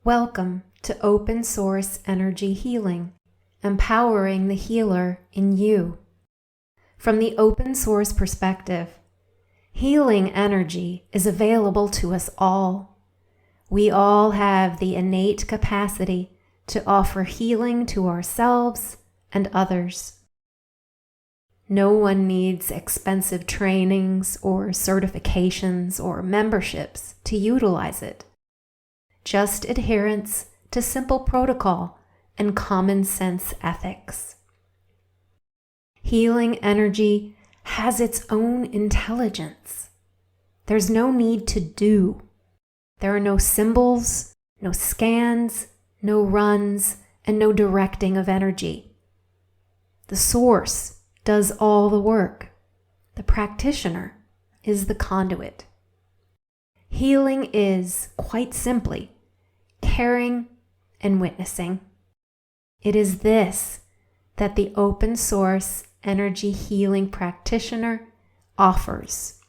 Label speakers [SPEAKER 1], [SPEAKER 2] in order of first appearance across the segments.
[SPEAKER 1] Welcome to Open Source Energy Healing, empowering the healer in you. From the open source perspective, healing energy is available to us all. We all have the innate capacity to offer healing to ourselves and others. No one needs expensive trainings or certifications or memberships to utilize it. Just adherence to simple protocol and common sense ethics. Healing energy has its own intelligence. There's no need to do. There are no symbols, no scans, no runs, and no directing of energy. The source does all the work. The practitioner is the conduit. Healing is, quite simply, caring and witnessing. It is this that the open source energy healing practitioner offers,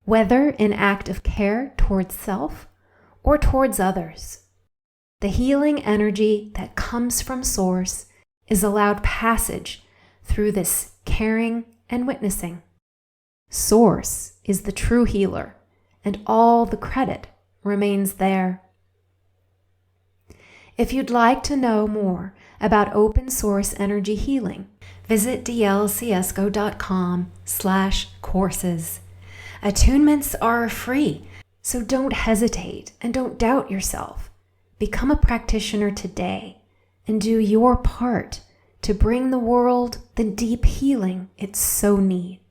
[SPEAKER 1] whether in act of care towards self or towards others. The healing energy that comes from Source is allowed passage through this caring and witnessing. Source is the true healer, and all the credit remains there. If you'd like to know more about open source energy healing, visit dielleciesco.com/courses. Attunements are free, so don't hesitate and don't doubt yourself. Become a practitioner today and do your part to bring the world the deep healing it so needs.